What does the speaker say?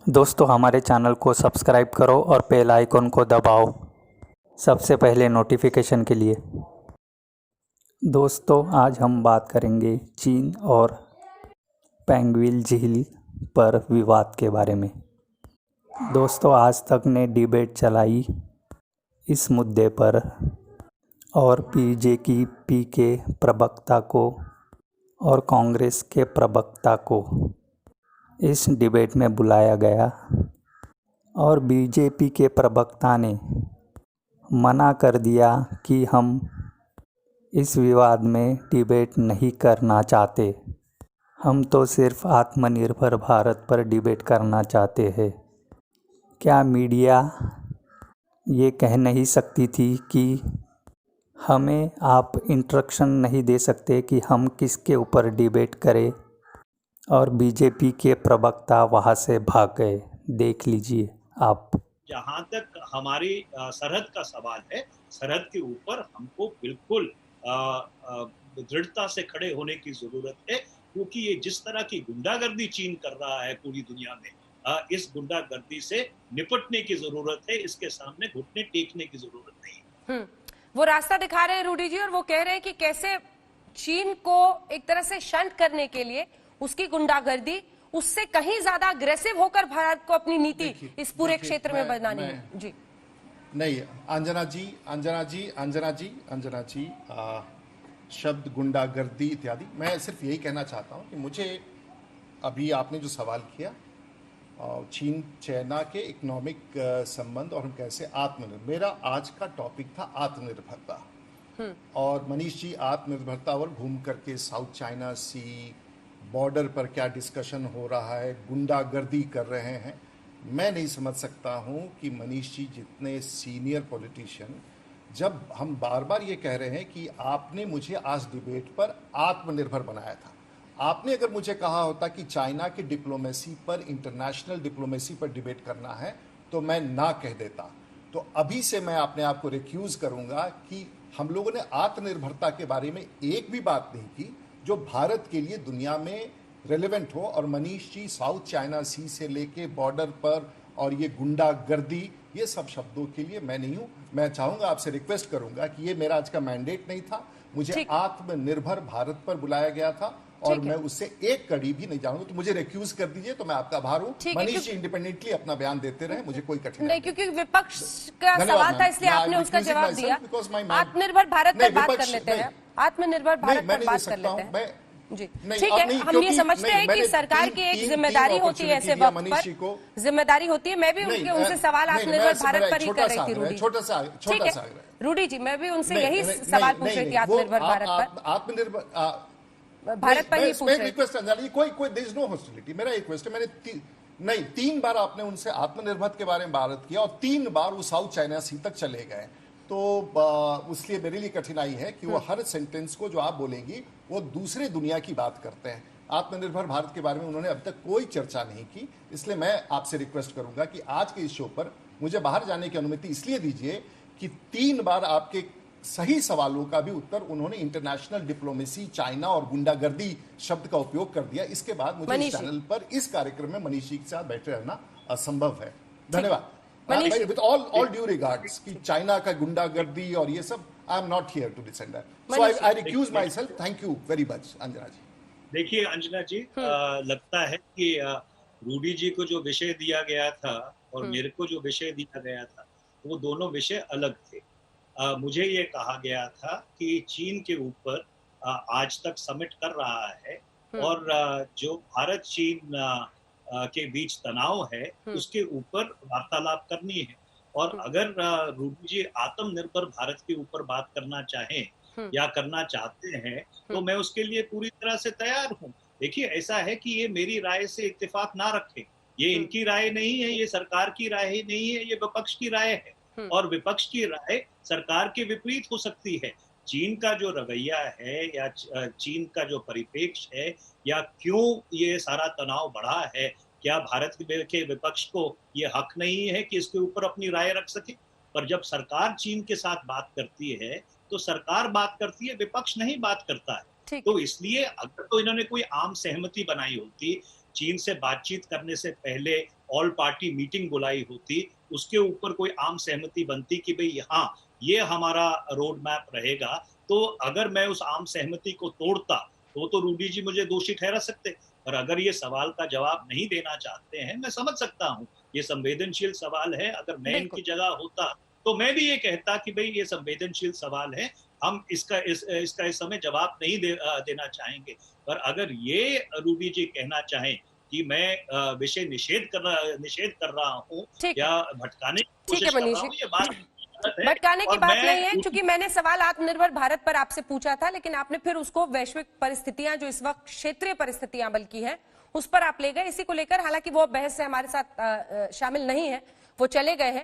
दोस्तों हमारे चैनल को सब्सक्राइब करो और बेल आइकन को दबाओ सबसे पहले नोटिफिकेशन के लिए। दोस्तों आज हम बात करेंगे चीन और पेंगुइन झील पर विवाद के बारे में। दोस्तों आज तक ने डिबेट चलाई इस मुद्दे पर और बीजेपी के प्रवक्ता को और कांग्रेस के प्रवक्ता को इस डिबेट में बुलाया गया और बीजेपी के प्रवक्ता ने मना कर दिया कि हम इस विवाद में डिबेट नहीं करना चाहते, हम तो सिर्फ आत्मनिर्भर भारत पर डिबेट करना चाहते हैं। क्या मीडिया ये कह नहीं सकती थी कि हमें आप इंस्ट्रक्शन नहीं दे सकते कि हम किसके ऊपर डिबेट करें? और बीजेपी के प्रवक्ता वहाँ से भाग गए। देख लीजिए आप। जहाँ तक हमारी सरहद का सवाल है, सरहद के ऊपर हमको बिल्कुल दृढ़ता से खड़े होने की जरूरत है, क्योंकि ये जिस तरह की गुंडागर्दी चीन कर रहा है पूरी दुनिया में, इस गुंडागर्दी से निपटने की जरूरत है। इसके सामने घुटने टेकने की जरूरत नहीं। वो रास्ता दिखा रहे हैं रूडी जी, और वो कह रहे हैं कि कैसे चीन को एक तरह से शंट करने के लिए उसकी गुंडागर्दी उससे कहीं ज्यादा अग्रेसिव होकर भारत को अपनी नीति इस पूरे क्षेत्र में बनानी है। जी नहीं, अंजना जी, शब्द गुंडागर्दी इत्यादि, मैं सिर्फ यही कहना चाहता हूं कि मुझे अभी आपने जो सवाल किया चीन चाइना के इकोनॉमिक संबंध और हम कैसे आत्मनिर्भर, मेरा आज का टॉपिक था आत्मनिर्भरता। और मनीष जी आत्मनिर्भरता और घूम करके साउथ चाइना सी बॉर्डर पर क्या डिस्कशन हो रहा है, गुंडागर्दी कर रहे हैं। मैं नहीं समझ सकता हूं कि मनीष जी जितने सीनियर पॉलिटिशियन, जब हम बार बार ये कह रहे हैं कि आपने मुझे आज डिबेट पर आत्मनिर्भर बनाया था, आपने अगर मुझे कहा होता कि चाइना की डिप्लोमेसी पर, इंटरनेशनल डिप्लोमेसी पर डिबेट करना है तो मैं ना कह देता। तो अभी से मैं अपने आप को रिक्यूज करूंगा कि हम लोगों ने आत्मनिर्भरता के बारे में एक भी बात नहीं की जो भारत के लिए दुनिया में रेलेवेंट हो। और मनीष जी साउथ चाइना सी से लेके बॉर्डर पर और ये गुंडागर्दी, ये सब शब्दों के लिए मैं नहीं हूं। मैं चाहूंगा, आपसे रिक्वेस्ट करूंगा कि ये मेरा आज का मैंडेट नहीं था, मुझे आत्मनिर्भर भारत पर बुलाया गया था और मैं उससे एक कड़ी भी नहीं जाऊंगा। तो मुझे रिक्यूज कर दीजिए, तो मैं आपका आभार हूं। मनीष जी इंडिपेंडेंटली अपना बयान देते रहे, मुझे कोई कठिनाई नहीं, क्योंकि विपक्ष का सवाल था इसलिए आपने उसका जवाब दिया। आत्मनिर्भर भारत पर बात कर लेते हैं, आत्मनिर्भर भारत पर बात कर लेते हैं। जी ठीक है, हम ये समझते हैं कि सरकार की एक जिम्मेदारी होती है, ऐसे वक्त पर जिम्मेदारी होती है। मैं भी उनसे सवाल आत्मनिर्भर भारत पर ही कर रही थी रूडी। ठीक है रूडी जी, मैं भी उनसे यही सवाल पूछ रही थी आत्मनिर्भर भारत पर, आत्मनिर्भर भारत पर ही पूछ रही थी। कोई देयर इज नो हॉस्टिलिटी। मेरा एक क्वेश्चन, मैंने तीन बार आपने उनसे आत्मनिर्भर के बारे में बात किया और 3 बार वो साउथ चाइना सी तक चले गए। तो उसलिए मेरे लिए कठिनाई है कि वो हर सेंटेंस को जो आप बोलेंगी वो दूसरे दुनिया की बात करते हैं। आत्मनिर्भर भारत के बारे में उन्होंने अब तक कोई चर्चा नहीं की। इसलिए मैं आपसे रिक्वेस्ट करूंगा कि आज के इस शो पर मुझे बाहर जाने की अनुमति इसलिए दीजिए कि 3 बार आपके सही सवालों का भी उत्तर उन्होंने इंटरनेशनल डिप्लोमेसी, चाइना और गुंडागर्दी शब्द का उपयोग कर दिया। इसके बाद मुझे इस चैनल पर, इस कार्यक्रम में मनीष जी के साथ बैठे रहना असंभव है। धन्यवाद। With all due regards कि चाइना का गुंडागर्दी और ये सब, I am not here to defend that. So I recuse myself. Thank you very much, Anjana जी। देखिए अंजना जी, लगता है कि रूडी जी को जो विषय दिया गया था और मेरे को जो विषय दिया गया था, वो दोनों विषय अलग थे। मुझे ये कहा गया था कि चीन के ऊपर आज तक समिट कर रहा है और जो भारत चीन के बीच तनाव है उसके ऊपर वार्तालाप करनी है। और अगर रूडी जी आत्मनिर्भर भारत के ऊपर बात करना चाहें या करना चाहते हैं तो मैं उसके लिए पूरी तरह से तैयार हूं। देखिए ऐसा है कि ये मेरी राय से इत्तेफाक ना रखें, ये इनकी राय नहीं है, ये सरकार की राय ही नहीं है, ये विपक्ष की राय है और विपक्ष की राय सरकार के विपरीत हो सकती है। चीन का जो रवैया है या चीन का जो परिप्रेक्ष्य है या क्यों ये सारा तनाव बढ़ा है, क्या भारत के विपक्ष को ये हक नहीं है कि इसके ऊपर अपनी राय रख सके? पर जब सरकार चीन के साथ बात करती है तो सरकार बात करती है, विपक्ष नहीं बात करता है। तो इसलिए अगर तो इन्होंने कोई आम सहमति बनाई होती चीन से बातचीत करने से पहले ऑल पार्टी मीटिंग बुलाई होती, उसके ऊपर कोई आम सहमति बनती कि भाई हाँ ये हमारा रोड मैप रहेगा, तो अगर मैं उस आम सहमति को तोड़ता तो रूडी जी मुझे दोषी ठहरा सकते। पर अगर ये सवाल का जवाब नहीं देना चाहते हैं, मैं समझ सकता हूँ, ये संवेदनशील सवाल है। अगर मैं इनकी जगह होता तो मैं भी ये कहता कि भाई ये संवेदनशील सवाल है, हम इसका इस समय जवाब नहीं देना चाहेंगे। पर अगर ये रूडी जी कहना चाहें कि मैं विषय निषेध कर रहा हूँ या भटकाने की कोशिश कर रहा हूँ, ये बात भटकाने की बात नहीं है, क्योंकि मैंने सवाल आत्मनिर्भर भारत पर आपसे पूछा था, लेकिन आपने फिर उसको वैश्विक परिस्थितियां जो इस वक्त क्षेत्रीय परिस्थितियां बल्कि हैं उस पर आप ले गए। इसी को लेकर हालांकि वो बहस से हमारे साथ शामिल नहीं है, वो चले गए हैं।